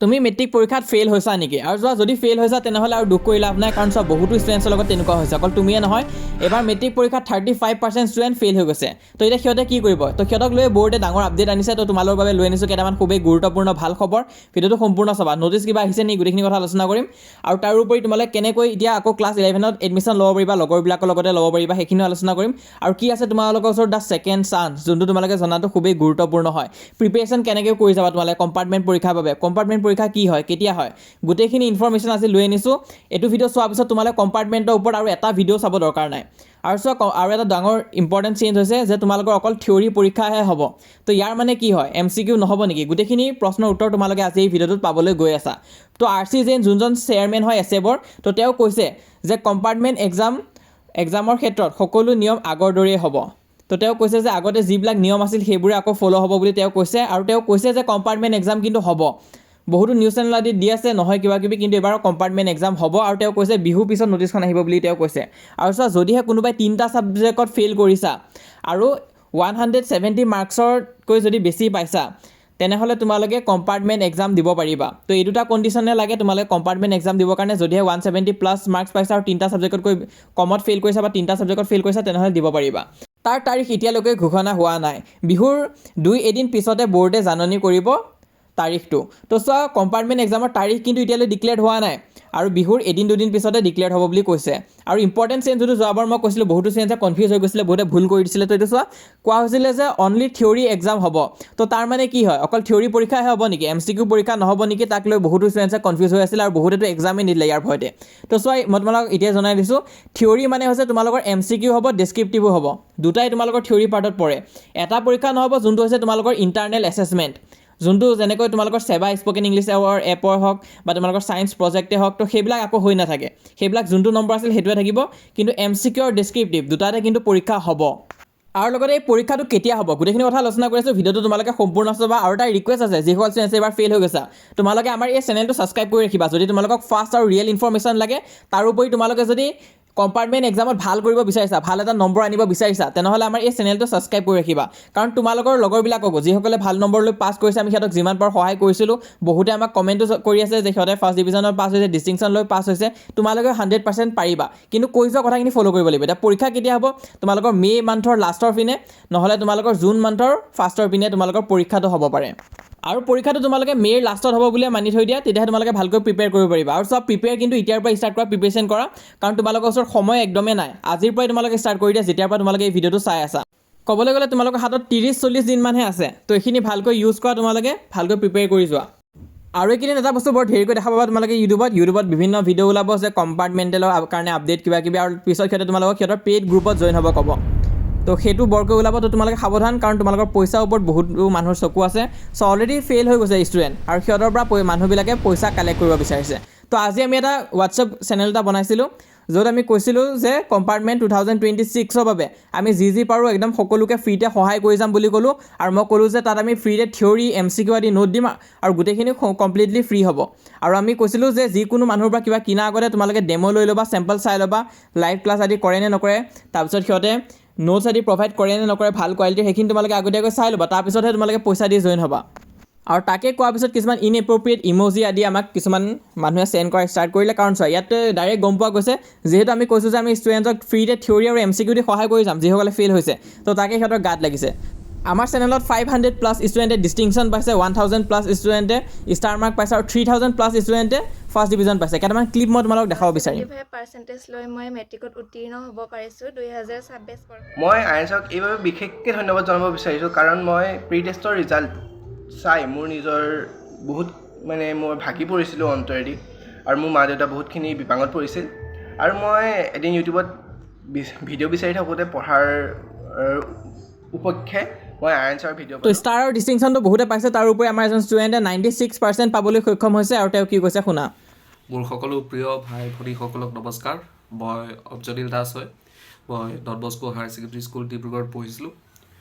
তুমি মেট্ৰিক পৰীক্ষাত ফেইল হৈছা নেকি? আৰু যদি ফেইল হৈছা তেনেহ'লে আৰু দুখ কৰি লাভ নাই, কাৰণ চোৱা বহুতো ষ্টুডেণ্টছৰ লগত তেনেকুৱা হৈছে, অকল তুমিয়ে নহয়। এবাৰ মেট্ৰিক পৰীক্ষাত 35% ষ্টুডেণ্ট ফেইল হৈ গৈছে। তো এতিয়া সিহঁতে কি কৰিব? তো সিহঁতক লৈ বৰ্ডে ডাঙৰ আপডেট আনিছে। তো তোমালোকৰ বাবে লৈ আনিছোঁ কেইটামান খুবেই গুৰুত্বপূৰ্ণ ভাল খবৰ। ভিডিঅ'টো সম্পূৰ্ণ চাবা। নটিছ কিবা আহিছে নেকি? গোটেইখিনি কথা আলোচনা কৰিম। আৰু তাৰোপৰি তোমালোকে কেনেকৈ এতিয়া আকৌ ক্লাছ 11ত এডমিশ্যন ল'ব পাৰিবা, লগৰবিলাকৰ লগতে ল'ব পাৰিবা, সেইখিনিও আলোচনা কৰিম। আৰু কি আছে তোমালোকৰ ওচৰত দ্য ছেকেণ্ড চান্স, যোনটো তোমালোকে জনাটো খুবেই গুৰুত্বপূৰ্ণ হয়। প্ৰিপেৰেশ্যন কেনেকৈ কৰি যাবা তোমালোকে কম্পাৰ্টমেণ্ট পৰীক্ষাৰ বাবে, কম্পাৰ্টমেণ্ট পৰীক্ষা কি হয়, কেতিয়া হয়, গোটেইখিনি ইনফৰমেশ্যন আজি লৈ আনিছোঁ। এইটো ভিডিঅ' চোৱাৰ পিছত তোমালোকে কম্পাৰ্টমেণ্টৰ ওপৰত আৰু এটা ভিডিঅ' চাব দৰকাৰ নাই। আৰু চোৱা আৰু এটা ডাঙৰ ইম্পৰ্টেণ্ট চেঞ্জ হৈছে যে তোমালোকৰ অকল থিয়ৰী পৰীক্ষাহে হ'ব। তো ইয়াৰ মানে কি হয়, MCQ নহ'ব নেকি? গোটেইখিনি প্ৰশ্নৰ উত্তৰ তোমালোকে আজি এই ভিডিঅ'টোত পাবলৈ গৈ আছা। তো RC জৈন যোনজন চেয়াৰমেন হয় এছেবৰ, তো তেওঁ কৈছে যে কম্পাৰ্টমেণ্ট এক্সামৰ ক্ষেত্ৰত সকলো নিয়ম আগৰ দৰেই হ'ব। তো তেওঁ কৈছে যে আগতে যিবিলাক নিয়ম আছিল সেইবোৰে আকৌ ফ'ল' হ'ব বুলি তেওঁ কৈছে। আৰু তেওঁ কৈছে যে কম্পাৰ্টমেণ্ট এক্সাম কিন্তু হ'ব। বহুতো নিউজ চেনেল আদি দি আছে নহয় কিবা কিবি, কিন্তু এবাৰ কম্পাৰ্টমেণ্ট এক্সাম হ'ব। আৰু তেওঁ কৈছে বিহুৰ পিছত নটিছখন আহিব বুলি তেওঁ কৈছে। আৰু চোৱা যদিহে কোনোবাই 3টা ছাবজেক্টত ফেইল কৰিছা আৰু 170 মাৰ্কছতকৈ যদি বেছি পাইছা, তেনেহ'লে তোমালোকে কম্পাৰ্টমেণ্ট এক্সাম দিব পাৰিবা। তো এই দুটা কণ্ডিশ্যনে লাগে তোমালোকে কম্পাৰ্টমেণ্ট এক্সাম দিবৰ কাৰণে। যদিহে 170+ মাৰ্কছ পাইছা আৰু 3টা ছাবজেক্টতকৈ কমত ফেইল কৰিছা বা 3টা ছাবজেক্টত ফেইল কৰিছা, তেনেহ'লে দিব পাৰিবা। তাৰ তাৰিখ এতিয়ালৈকে ঘোষণা হোৱা নাই। বিহুৰ 2 এদিন পিছতে বৰ্ডে জাননী কৰিব তাৰিখটো। তো চোৱা কম্পাৰ্টমেণ্ট এক্সামৰ তাৰিখ কিন্তু এতিয়ালৈ ডিক্লেয়াৰ হোৱা নাই, আৰু বিহুৰ 1-2 দিন পিছতে ডিক্লেয়াৰ হ'ব বুলি কৈছে। আৰু ইম্পৰ্টেণ্ট চেঞ্জ যোনটো যোৱাবাৰ মই কৈছিলোঁ বহুতো চেঞ্জে কনফিউজ হৈ গৈছিলে, বহুতে ভুল কৰি দিছিলে। তো এইটো চোৱা কোৱা হৈছিলে যে অনলি থিয়ৰী এক্সাম হ'ব। তো তাৰ মানে কি হয়, অকল থিয়ৰী পৰীক্ষাহে হ'ব নেকি? MCQ পৰীক্ষা নহ'ব নেকি? তাক লৈ বহুতো ষ্টুডেণ্টছে কনফিউজ হৈ আছিল, আৰু বহুতেতো এক্সামেই নিদিলে ইয়াৰ ভয়তে। তো চোৱা মই তোমালোকক এতিয়া জনাই দিছোঁ, থিয়ৰী মানে হৈছে তোমালোকৰ MCQ হ'ব, ডেছক্ৰিপটিভো হ'ব। দুটাই তোমালোকৰ থিয়ৰী পাৰ্টত পৰে। এটা পৰীক্ষা নহ'ব যোনটো হৈছে তোমালোকৰ ইণ্টাৰনেল এছেছমেণ্ট, যোনটো যেনেকৈ তোমালোকৰ সেৱা স্পকেন ইংলিছ এপৰ হওক বা তোমালোকৰ ছায়েন্স প্ৰজেক্টে হওক। তো সেইবিলাক আকৌ হৈ নাথাকে, সেইবিলাক যোনটো নম্বৰ আছিল সেইটোৱে থাকিব। কিন্তু MCQ আৰু ডেছক্ৰিপটিভ দুটাতে কিন্তু পৰীক্ষা হ'ব। আৰু লগতে এই পৰীক্ষাটো কেতিয়া হ'ব গোটেইখিনি কথা আলোচনা কৰি আছোঁ। ভিডিঅ'টো তোমালোকে সম্পূৰ্ণ চাবা। আৰু এটা ৰিকুৱেষ্ট আছে, যিসকল ষ্টুডেণ্টছে এবাৰ ফেইল হৈ গৈছা, তোমালোকে আমাৰ এই চেনেলটো ছাবস্ক্ৰাইব কৰি ৰাখিবা যদি তোমালোকক ফাষ্ট আৰু ৰিয়েল ইনফৰমেশ্যন লাগে। তাৰোপৰি তোমালোকে যদি কম্পাৰ্টমেণ্ট এক্সামত ভাল কৰিব বিচাৰিছা, ভাল এটা নম্বৰ আনিব বিচাৰিছা, তেনেহ'লে আমাৰ এই চেনেলটো ছাবস্ক্ৰাইব কৰি ৰাখিবা। কাৰণ তোমালোকৰ লগৰবিলাককো যিসকলে ভাল নম্বৰ লৈ পাছ কৰিছে, আমি সিহঁতক যিমান পাৰোঁ সহায় কৰিছিলোঁ। বহুতে আমাক কমেণ্টো কৰি আছে যে সিহঁতে ফাৰ্ষ্ট ডিভিজনত পাছ হৈছে, ডিষ্টিংশ্যন লৈ পাছ হৈছে। তোমালোকে 100% পাৰিবা, কিন্তু কৈ যোৱা কথাখিনি ফ'ল' কৰিব লাগিব। এতিয়া পৰীক্ষা কেতিয়া হ'ব? তোমালোকৰ মে' মান্থৰ লাষ্টৰ পিনে, নহ'লে তোমালোকৰ জুন মান্থৰ ফাৰ্ষ্টৰ পিনে তোমালোকৰ পৰীক্ষাটো হ'ব পাৰে। আৰু পৰীক্ষাটো তোমালোকে মে'ৰ লাষ্টত হ'ব বুলিয়ে মানি থৈ দিয়া, তেতিয়াহে তোমালোকে ভালকৈ প্ৰিপেয়াৰ কৰিব পাৰিবা। আৰু চব প্ৰিপেয়াৰ কিন্তু এতিয়াৰ পৰা ষ্টাৰ্ট কৰা, প্ৰিপেৰেশ্যন কৰা, কাৰণ তোমালোকৰ ওচৰত সময় একদমেই নাই। আজিৰ পৰাই তোমালোকে ষ্টাৰ্ট কৰি দিয়া, যেতিয়াৰ পৰা তোমালোকে এই ভিডিঅ'টো চাই আছা। ক'বলৈ গ'লে তোমালোকৰ হাতত 30-40 দিনমানহে আছে। তো এইখিনি ভালকৈ ইউজ কৰা, তোমালোকে ভালকৈ প্ৰিপেয়াৰ কৰি যোৱা। আৰু এইকেইদিন এটা বস্তু বৰ ধেৰকৈ দেখা পাবা তোমালোকে ইউটিউবত বিভিন্ন ভিডিঅ' ওলাব যে কম্পাৰ্টমেণ্টেলৰ কাৰণে আপডেট কিবা কিবি, আৰু পিছত সিহঁতৰ পেইড গ্ৰুপত জইন হ'ব ক'ব। তো সেইটো বৰকৈ ওলাব। তো তোমালোকে সাৱধান, কাৰণ তোমালোকৰ পইচাৰ ওপৰত বহুতো মানুহৰ চকু আছে। চ' অলৰেডি ফেইল হৈ গৈছে ষ্টুডেণ্ট, আৰু সিহঁতৰ পৰা মানুহবিলাকে পইচা কালেক্ট কৰিব বিচাৰিছে। তো আজি আমি এটা হোৱাটছএপ চেনেল এটা বনাইছিলোঁ, য'ত আমি কৈছিলোঁ যে কম্পাৰ্টমেণ্ট 2026ৰ বাবে আমি যি পাৰোঁ একদম সকলোকে ফ্ৰীতে সহায় কৰি যাম বুলি ক'লোঁ। আৰু মই ক'লোঁ যে তাত আমি ফ্ৰীতে থিয়ৰী MCQ আদি নোট দিম, আৰু গোটেইখিনি কমপ্লিটলি ফ্ৰী হ'ব। আৰু আমি কৈছিলোঁ যে যিকোনো মানুহৰ পৰা কিবা কিনাৰ আগতে তোমালোকে ডেম' লৈ ল'বা, চেম্পল চাই ল'বা, লাইভ ক্লাছ আদি কৰে নে নকৰে, তাৰপিছত সিহঁতে নোটছ আদি প্ৰভাইড কৰে নে নকৰে ভাল কোৱালিটিৰ, সেইখিনি তোমালোকে আগতীয়াকৈ চাই ল'বা। তাৰপিছতহে তোমালোকে পইচা দি জইন হ'বা। আৰু তাকে কোৱাৰ পিছত কিছুমান ইনএপ্ৰপ্ৰিয়েট ইম'জি আদি আমাক কিছুমান মানুহে চেণ্ড কৰা ষ্টাৰ্ট কৰিলে। কাৰণ চোৱা ইয়াতে ডাইৰেক্ট গম পোৱা গৈছে, যিহেতু আমি কৈছোঁ যে আমি ষ্টুডেণ্টক ফ্ৰীতে থিয়ৰী আৰু MCQ দি সহায় কৰি যাম যিসকলে ফেইল হৈছে, তো তাকে সিহঁতৰ গাত লাগিছে। আমাৰ চেনেলত 500+ ষ্টুডেণ্টে ডিষ্টিংশ্যন পাইছে, 1000+ ষ্টুডেণ্টে ষ্টাৰ মাৰ্ক পাইছে, আৰু 3000+ ষ্টুডেণ্টে ফাৰ্ষ্ট ডিভিজন পাইছে। কেইটামান ক্লিপ মই তোমালোকক দেখাব বিচাৰিম। 75% লৈ মই মেট্ৰিকত উত্তীৰ্ণ হ'ব পাৰিছোঁ 2026 বৰ্ষত। মই আইএনছক এইবাবে বিশেষকৈ ধন্যবাদ জনাব বিচাৰিছোঁ, কাৰণ মই প্ৰি টেষ্টৰ ৰিজাল্ট চাই মোৰ নিজৰ বহুত মই ভাগি পৰিছিলোঁ অন্তৰেদি, আৰু মোৰ মা দেউতা বহুতখিনি বিপাঙত পৰিছিল। আৰু মই এদিন ইউটিউবত ভিডিঅ' বিচাৰি থাকোঁতে পঢ়াৰ উপক্ষে মই আইএনছৰ ভিডিঅ' তো ষ্টাৰ আৰু ডিষ্টিংশ্যনটো বহুতে পাইছে। তাৰ উপৰি আমাৰ এজন ষ্টুডেণ্টে 96% পাবলৈ সক্ষম হৈছে, আৰু তেওঁ কি কৈছে শুনা। মোৰ সকলো প্ৰিয় ভাই ভনীসকলক নমস্কাৰ। মই অবজনিল দাস হয়। মই Don Bosco higher secondary school ডিব্ৰুগড়ত পঢ়িছিলোঁ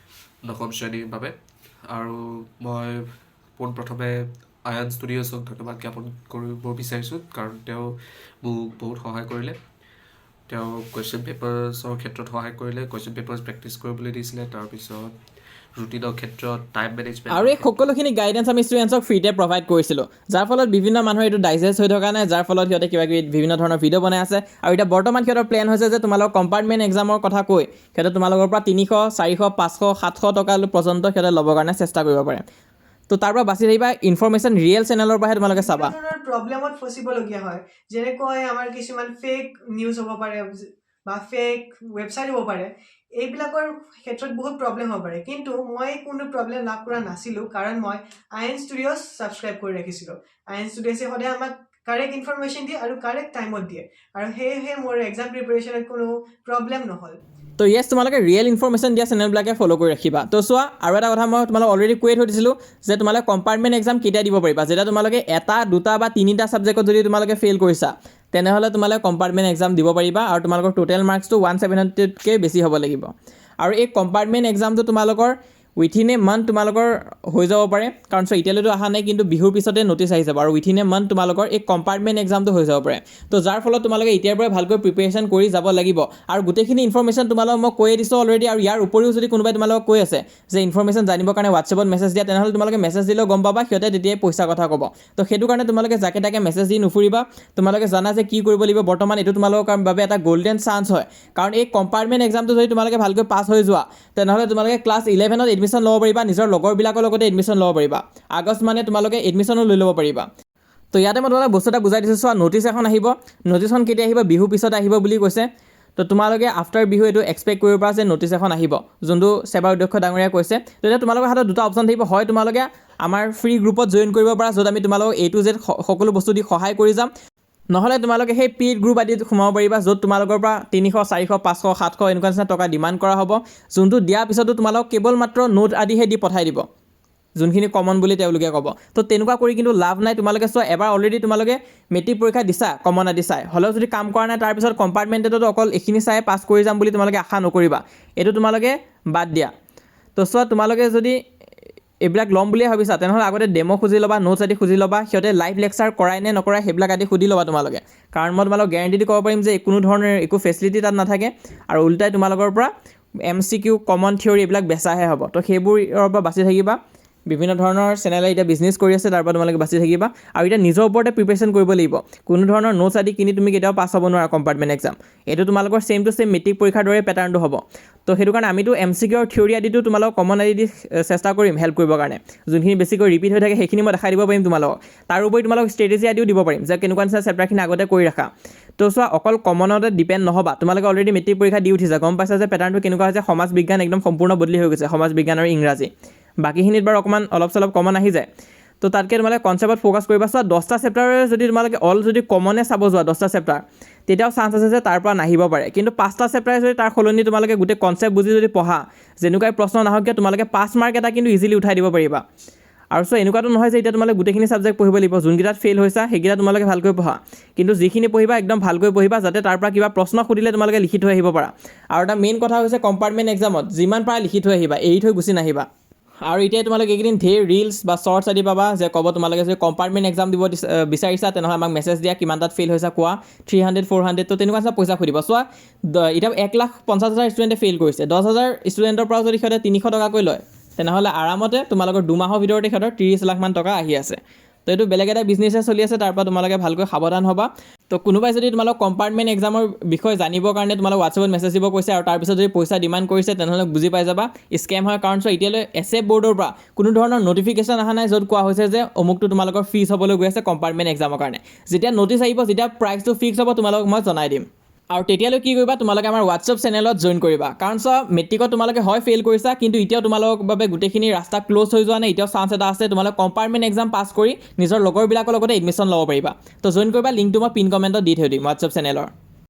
9ম শ্ৰেণীৰ বাবে। আৰু মই পোনপ্ৰথমে আয়ান ষ্টুডিঅ'ছক ধন্যবাদ জ্ঞাপন কৰিব বিচাৰিছোঁ, কাৰণ তেওঁ মোক বহুত সহায় কৰিলে। তেওঁ কুৱেশ্যন পেপাৰ্ছৰ ক্ষেত্ৰত সহায় কৰিলে, কুৱেশ্যন পেপাৰ্ছ প্ৰেক্টিছ কৰিবলৈ দিছিলে। তাৰপিছত ৰুটিনৰ ক্ষেত্ৰত টাইম মেনেজমেণ্ট আৰু এই সকলোখিনি গাইডেঞ্চ আমি ষ্টুডেণ্টছক ফ্ৰীতে প্ৰভাইড কৰিছিলোঁ, যাৰ ফলত বিভিন্ন মানুহৰ এইটো ডাইজেষ্ট হৈ থকা নাই, যাৰ ফলত সিহঁতে কিবা কিবি বিভিন্ন ধৰণৰ ভিডিঅ' বনাই আছে। আৰু এতিয়া বৰ্তমান সিহঁতৰ প্লেন হৈছে যে তোমালোকৰ কম্পাৰ্টমেণ্ট এক্সামৰ কথা কৈ সিহঁতে তোমালোকৰ পৰা 300, 400, 500, 700 টকা পৰ্যন্ত সিহঁতে ল'বৰ কাৰণে চেষ্টা কৰিব পাৰে। তো তাৰ পৰা বাচি থাকিবা, ইনফৰমেশ্যন ৰিয়েল চেনেলৰ পৰাহে তোমালোকে চাবা। প্ৰব্লেমত ফচিবলগীয়া হয়, যেনেকৈ আমাৰ কিছুমান ফেক নিউজ হ'ব পাৰে বা ফেক ৱেবছাইট হ'ব পাৰে, এইবিলাকৰ ক্ষেত্ৰত বহুত প্ৰব্লেম হ'ব পাৰে। কিন্তু মই কোনো প্ৰব্লেম লাভ কৰা নাছিলোঁ, কাৰণ মই আইএন ষ্টুডিঅ'ছ ছাবস্ক্ৰাইব কৰি ৰাখিছিলোঁ। আইএন ষ্টুডিঅ'ছে সদায় আমাক কাৰেক্ট ইনফৰমেশ্যন দিয়ে আৰু কাৰেক্ট টাইমত দিয়ে, আৰু সেয়েহে মোৰ এক্সাম প্ৰিপেৰেশ্যনত কোনো প্ৰব্লেম নহ'ল। তো ইয়েছ, তোমালোকে ৰিয়েল ইনফৰমেশ্যন দিয়া চেনেলবিলাকে ফ'ল' কৰি ৰাখিবা। তো চোৱা, আৰু এটা কথা মই তোমালোক অলৰেডি কৈ থৈ দিছিলোঁ যে তোমালোকে কম্পাৰ্টমেণ্ট এক্সাম কেতিয়া দিব পাৰিবা, যেতিয়া তোমালোকে 1, 2 বা 3টা ছাবজেক্টত যদি তোমালোকে ফেইল কৰিছা, তেনেহ'লে তোমালোকে কম্পাৰ্টমেণ্ট এক্সাম দিব পাৰিবা, আৰু তোমালোকৰ টোটেল মাৰ্কছটো 1700তকৈ বেছি হ'ব লাগিব। আৰু এই কম্পাৰ্টমেণ্ট এক্সামটো তোমালোকৰ উইথিন এ মান্থ তোমালোকৰ হৈ যাব পাৰে, কাৰণ চোৱা এতিয়ালৈতো অহা নাই, কিন্তু বিহুৰ পিছতে ন'টিচ আহি যাব, আৰু উইথিন এ মান্থ তোমালোকৰ এই কম্পাৰ্টমেণ্ট এক্সামটো হৈ যাব পাৰে। তো যাৰ ফলত তোমালোকে এতিয়াৰ পৰাই ভালকৈ প্ৰিপেৰেশ্যন কৰি যাব লাগিব। আৰু গোটেইখিনি ইনফৰমেশ্যন তোমালোকক মই কৈয়ে দিছোঁ অলৰেডি, আৰু ইয়াৰ উপৰিও যদি কোনোবাই তোমালোকক কৈ আছে যে ইনফৰমেশ্যন জানিবৰ কাৰণে হোৱাটছএপত মেছেজ দিয়া, তেনেহ'লে তোমালোকে মেছেজ দিলেও গম পাবা, সিহঁতে তেতিয়াই পইচাৰ কথা ক'ব। তো সেইটো কাৰণে তোমালোকে যাকে তাকে মেছেজ দি নুফুৰিবা, তোমালোকে জানা যে কি কৰিব লাগিব বৰ্তমান। এইটো তোমালোকৰ বাবে এটা গ'ল্ডেন চান্স হয়, কাৰণ এই কম্পাৰ্টমেণ্ট এক্সামটো যদি তোমালোকে ভালকৈ পাছ হৈ যোৱা, তেনেহ'লে তোমালোকে ক্লাছ 11ত এডমিশ্যন ল'ব পাৰিবা, নিজৰ লগৰবিলাকৰ লগতে এডমিশ্যন ল'ব পাৰিবা। আগষ্ট মানে তোমালোকে এডমিশ্যনো লৈ ল'ব পাৰিবা। তো ইয়াতে মই তোমালোকে বস্তু এটা বুজাই দিছোঁ, চোৱা ন'টিচ এখন আহিব, ন'টিচখন কেতিয়া আহিব, বিহুৰ পিছত আহিব বুলি কৈছে। তো তোমালোকে আফটাৰ বিহু এইটো এক্সপেক্ট কৰিব পাৰা যে ন'টিচ এখন আহিব, যোনটো সেৱাৰ অধ্যক্ষ ডাঙৰীয়াই কৈছে। তেতিয়া তোমালোকৰ হাতত দুটা অপশ্যন থাকিব, হয় তোমালোকে আমাৰ ফ্ৰী গ্ৰুপত জইন কৰিব পাৰা, য'ত আমি তোমালোকক A to Z সকলো বস্তু দি সহায় কৰি যাম, নহ'লে তোমালোকে সেই পেইড গ্ৰুপ আদিত সোমাব পাৰিবা, য'ত তোমালোকৰ পৰা 300, 400, 500, 700 এনেকুৱা নিচিনা টকা ডিমাণ্ড কৰা হ'ব, যোনটো দিয়াৰ পিছতো তোমালোকক কেৱল মাত্ৰ নোট আদিহে দি পঠাই দিব, যোনখিনি কমন বুলি তেওঁলোকে ক'ব। তো তেনেকুৱা কৰি কিন্তু লাভ নাই। তোমালোকে চোৱা, এবাৰ অলৰেডি তোমালোকে মেট্ৰিক পৰীক্ষা দিছা কমন আদি চাই, হ'লেও যদি কাম কৰা নাই, তাৰপিছত কম্পাৰ্টমেণ্টতো অকল এইখিনি চাই পাছ কৰি যাম বুলি তোমালোকে আশা নকৰিবা, এইটো তোমালোকে বাদ দিয়া। তো চোৱা, তোমালোকে যদি এইবিলাক ল'ম বুলিয়ে ভাবিছা, তেনেহ'লে আগতে ডেমো খুজি ল'বা, নোটছ আদি খুজি ল'বা, সিহঁতে লাইভ লেকচাৰ কৰাই নে নকৰাই সেইবিলাক আদি সুধি ল'বা তোমালোকে, কাৰণ মই তোমালোকক গেৰাণ্টি দি ক'ব পাৰিম যে কোনো ধৰণৰ একো ফেচিলিটি তাত নাথাকে, আৰু উল্টাই তোমালোকৰ পৰা MCQ, কমন থিয়ৰী এইবিলাক বেচাহে হ'ব। তো সেইবোৰৰ পৰা বাচি থাকিবা। বিভিন্ন ধৰণৰ চেনেলে এতিয়া বিজনেছ কৰি আছে, তাৰ পৰা তোমালোকে বাচি থাকিবা, আৰু এতিয়া নিজৰ ওপৰতে প্ৰিপেৰেশ্যন কৰিব লাগিব। কোনো ধৰণৰ নোটছ আদি কিনি তুমি কেতিয়াও পাছ হ'ব নোৱাৰা কম্পাৰ্টমেণ্ট এক্সাম। এইটো তোমালোকৰ ছেম টু ছেম মেট্ৰিক পৰীক্ষাৰ দৰে পেটাৰ্ণটো হ'ব। তো সেইটো কাৰণে আমিতো MCQ আৰু থিয়ৰী আদিটো তোমালোকক কমন আদি দি চেষ্টা কৰিম হেল্প কৰিবৰ কাৰণে, যোনখিনি বেছিকৈ ৰিপিট হৈ থাকে সেইখিনি মই দেখাই দিব পাৰিম তোমালোকক। তাৰ উপৰি তোমালোকক ষ্ট্ৰেটেজি আদিও দিব পাৰিম, যে কেনেকুৱা নিচিনা চেপ্টাৰখিনি আগতে কৰি ৰাখা। তো চোৱা, অকল কমনতে ডিপেণ্ড নহ'বা। তোমালোকে অলৰেডি মেট্ৰিক পৰীক্ষা দি উঠিছা, গম পাইছা যে পেটাৰ্ণটো কেনেকুৱা হৈছে। সমাজ বিজ্ঞান একদম সম্পূৰ্ণ বদলি হৈ গৈছে, সমাজ বিজ্ঞান আৰু ইংৰাজী। বাকীখিনিত বাৰু অকণমান অলপ চলপ কমন আহি যায়। তো তাতকৈ তোমালোকে কনচেপ্টত ফ'কাছ কৰিবা। চোৱা, 10টা চেপ্টাৰে যদি তোমালোকে যদি কমনে চাব যোৱা 10টা চেপ্টাৰ, তেতিয়াও চান্স আছে যে তাৰ পৰা নাহিব পাৰে। কিন্তু 5টা চেপ্টাৰে যদি তাৰ সলনি তোমালোকে গোটেই কনচেপ্ট বুজি যদি পঢ়া, যেনেকুৱাই প্ৰশ্ন নাহক কিয় তোমালোকে 5 মাৰ্ক এটা কিন্তু ইজিলি উঠাই দিব পাৰিবা। আৰু চোৱা, এনেকুৱাতো নহয় যে এতিয়া তোমালোকে গোটেইখিনি ছাবজেক্ট পঢ়িব লাগিব, যোনকেইটাত ফেইল হৈছা সেইকেইটা তোমালোকে ভালকৈ পঢ়া, কিন্তু যিখিনি পঢ়িবা একদম ভালকৈ পঢ়িবা, যাতে তাৰ পৰা কিবা প্ৰশ্ন সুধিলে তোমালোকে লিখি থৈ আহিব পাৰা। আৰু এটা মেইন কথা হৈছে, কম্পাৰ্টমেণ্ট এক্সামত যিমান পাৰা লিখি থৈ আহিবা, এৰি থৈ গুচি নাহিবা। আৰু এতিয়া তোমালোকে এইকেইদিন ধেৰ ৰিলছ বা শ্বৰ্টছ আদি পাবা, যে ক'ব তোমালোকে যদি কম্পাৰ্টমেণ্ট এক্সাম দিব বিচাৰিছা, তেনেহ'লে আমাক মেছেজ দিয়া, কিমান তাত ফেইল হৈছা কোৱা, 300, 400, তো তেনেকুৱা নিচিনা পইচা সুধিব। চোৱা, এতিয়া 1,50,000 ষ্টুডেণ্টে ফেইল কৰিছে, 10,000 ষ্টুডেণ্টৰ পৰা যদি সিহঁতে 300 টকাকৈ লয়, তেনেহ'লে আৰামতে তোমালোকৰ 2 মাহৰ ভিতৰতে সিহঁতৰ 30 লাখ মান টকা আহি আছে। তো এইটো বেলেগ এটা বিজনেছে চলি আছে, তাৰ পৰা তোমালোকে ভালকৈ সাৱধান হ'বা। তো কোনোবাই যদি তোমালোক কম্পাৰ্টমেণ্ট এক্সামৰ বিষয়ে জানিবৰ কাৰণে তোমালোক হোৱাটছএপত মেছেজ দিব কৈছে, আৰু তাৰপিছত যদি পইচা ডিমাণ্ড কৰিছে, তেনেহ'লে বুজি পাই যাবা স্কেম হয়। কাৰণ চোৱা, এতিয়ালৈ এছএফ বৰ্ডৰ পৰা কোনো ধৰণৰ নটিফিকেশ্যন অহা নাই, য'ত কোৱা হৈছে যে অমুকটো তোমালোকৰ ফিজ হ'বলৈ গৈ আছে কম্পাৰ্টমেণ্ট এক্সামৰ কাৰণে। যেতিয়া নটিচ আহিব, যেতিয়া প্ৰাইচটো ফিক্স হ'ব, তোমালোকক মই জনাই দিম। আৰু তেতিয়ালৈ কি কৰিবা, তোমালোকে আমাৰ হোৱাটছএপ চেনেলত জইন কৰিবা। কাৰণ চোৱা, মেট্ৰিকত তোমালোকে হয় ফেইল কৰিছা, কিন্তু এতিয়াও তোমালোকৰ বাবে গোটেইখিনি ৰাস্তা ক্ল'জ হৈ যোৱা নাই, এতিয়াও চান্স এটা আছে, তোমালোকে কম্পাৰ্টমেণ্ট এক্সাম পাছ কৰি নিজৰ লগৰবিলাকৰ লগতে এডমিশ্যন ল'ব পাৰিবা। তো জইন কৰিবা, লিংকটো মই পিন কমেণ্টত দি থৈ দিম হোৱাটছএপ চেনেলৰ।